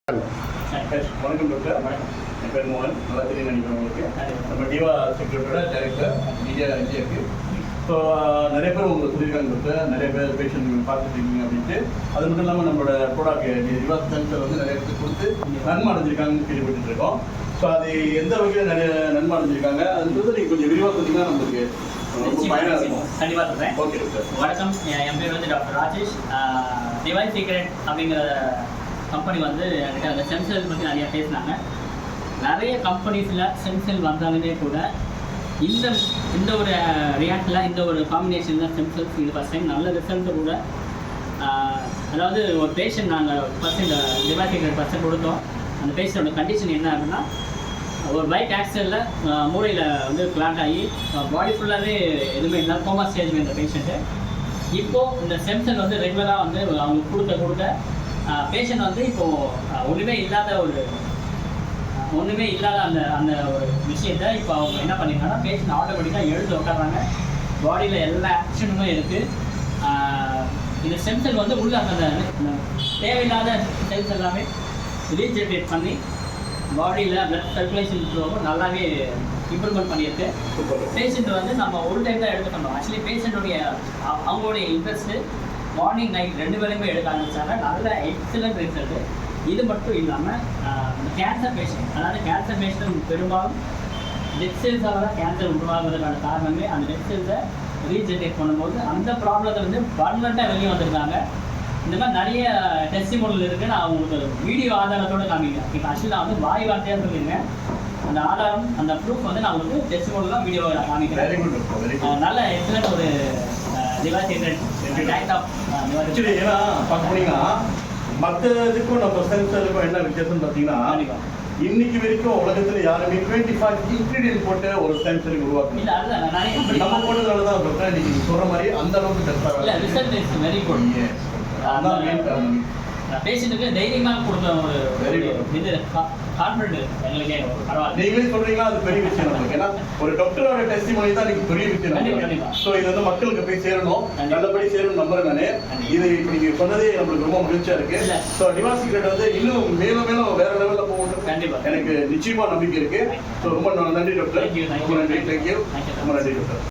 வணக்கம் டாக்டர். என் பேர் மோகன். நல்லா தெரியும் நினைக்கிறேன் உங்களுக்கு. நம்ம டிவா செக்யூரிட்டியோட டைரக்டர் இந்தியாவுக்கு. ஸோ நிறைய பேர் உங்களுக்கு சொல்லியிருக்காங்க டாக்டர், நிறைய பேர் பேஷண்ட் பார்த்துருக்கீங்க அப்படின்ட்டு. அது மட்டும் இல்லாமல் நம்மளோட ப்ராடக்ட் ரிவர்ஸ் சென்சர் வந்து நிறைய பேருக்கு கொடுத்து நன்மை அடைஞ்சிருக்காங்கன்னு கேள்விப்பட்டு இருக்கோம். ஸோ அது எந்த வகையில் நிறைய நன்மை அடைஞ்சிருக்காங்க அதுன்றது நீங்கள் கொஞ்சம் விரிவாக பார்த்தீங்கன்னா நம்மளுக்கு கண்டிப்பாக சொல்கிறேன். Okay doctor. வணக்கம், என் பேர் வந்து டாக்டர் ராஜேஷ். டிவைஸ் சீக்ரெட் அப்படிங்கிற கம்பெனி வந்து என்கிட்ட அந்த சென்சல் பற்றி நிறையா பேசினாங்க. நிறைய கம்பெனிஸில் சென்சல் வந்தாலுமே கூட இந்த ஒரு ரியாக்டில் இந்த ஒரு காம்பினேஷனில் சென்சல்ஸ் இது ஃபஸ்ட் டைம் நல்ல ரிசல்ட்டு கூட. அதாவது ஒரு பேஷண்ட் நாங்கள் ஃபஸ்ட் இந்த டிவைஸ் சீக்ரெட் ஃபஸ்ட்டு கொடுத்தோம். அந்த பேஷண்டோட கண்டிஷன் என்ன அப்படின்னா, ஒரு பைக் ஆக்சிடெண்ட்டில் மூளையில் வந்து கிளாட் ஆகி பாடி ஃபுல்லாகவே எதுவுமே இல்லை, கோமா ஸ்டேஜ் இந்த பேஷண்ட்டு. இப்போது இந்த சென்சல் வந்து ரெகுலராக வந்து அவங்க கொடுக்க பேஷண்ட் வந்து இப்போது ஒன்றுமே இல்லாத அந்த அந்த ஒரு விஷயத்த இப்போ அவங்க என்ன பண்ணியிருக்காங்கன்னா, பேஷண்ட் ஆட்டோமேட்டிக்காக எழுந்து உட்காடுறாங்க. பாடியில் எல்லா ஆக்ஷனுமே இருக்குது. இந்த சென்சல் வந்து உள்ள அந்த தேவையில்லாத செல்ஸ் எல்லாமே ரீஜெனரேட் பண்ணி பாடியில் பிளட் சர்க்குலேஷன் ஃப்ளோவும் நல்லாவே இம்ப்ரூவ்மெண்ட் பண்ணியிருக்கு. பேஷண்ட் வந்து நம்ம ஒரு டைம் தான் எடுத்துக்கணும். ஆக்சுவலி பேஷண்ட்டுடைய அவங்களுடைய இன்ட்ரெஸ்ட்டு மார்னிங் நைட் 2 வேளையுமே எடுக்க ஆரம்பித்தாங்க. நல்ல எக்ஸலண்ட் ரிசல்ட்டு. இது மட்டும் இல்லாமல் கேன்சர் பேஷண்ட், அதாவது கேன்சர் பேஷண்ட் பெரும்பாலும் டெட் செல்ஸால் தான் கேன்சர் உருவாகுறதுக்கான காரணமே அந்த டெட் செல்ஸை ரீஜெனரேட் பண்ணும்போது அந்த ப்ராப்ளத்தை வந்து பர்மனெண்ட்டாக வெளியே வந்திருக்காங்க. இந்த மாதிரி நிறைய டெஸ்டிமோனியல் இருக்குது. நான் உங்களுக்கு வீடியோ ஆதாரத்தோடு காமிக்கிறேன். இப்போ ஆக்சுவலி நான் வந்து வாய் வார்த்தையாக சொல்லியிருக்கேன். அந்த ஆதாரம், அந்த ப்ரூஃப் வந்து நான் உங்களுக்கு டெஸ்டிமோனியெலாம் வீடியோ காமிக்கிறேன். நல்ல எக்ஸலண்ட் ஒரு டிவைஸ் ஏன்னா பார்க்க போனீங்கன்னா மற்றதுக்கும் நம்ம சென்சருக்கும் என்ன வித்தியாசம்னு பார்த்தீங்கன்னா, இன்னைக்கு வரைக்கும் உலகத்துல யாருமே 25 இன்கிரீடியன்ட் போட்டு ஒரு சென்சரி உருவாக்கணும். நம்ம போட்டதுனால தான் டாக்டர் நீங்க சொல்ற மாதிரி அந்த அளவுக்கு test result is very good. அதான் மெயின் காரணம். பேஷண்ட்டுக்கு தைரியமாக கொடுத்த ஒரு இது கான்ஃபிடென்ட் எங்களுக்கே பரவாயில்ல. நீங்களே சொல்றீங்களா, அது பெரிய விஷயம் நமக்கு. ஏன்னா ஒரு டாக்டரோட டெஸ்டிமோனி தான் எனக்கு பெரிய விஷயம். ஸோ இது வந்து மக்களுக்கு போய் சேரணும், நல்லபடி சேரணும் நம்புறேன் நானு. இது நீங்க சொன்னதே நம்மளுக்கு ரொம்ப மகிழ்ச்சியா இருக்கு. ஸோ டிவைஸ் சீக்ரெட் வந்து இன்னும் மேலும் வேற லெவல்ல போகணும் கண்டிப்பா எனக்கு நிச்சயமா நம்பிக்கை இருக்கு. ஸோ ரொம்ப நன்றி டாக்டர். ரொம்ப நன்றி. தேங்க்யூ. ரொம்ப நன்றி டாக்டர்.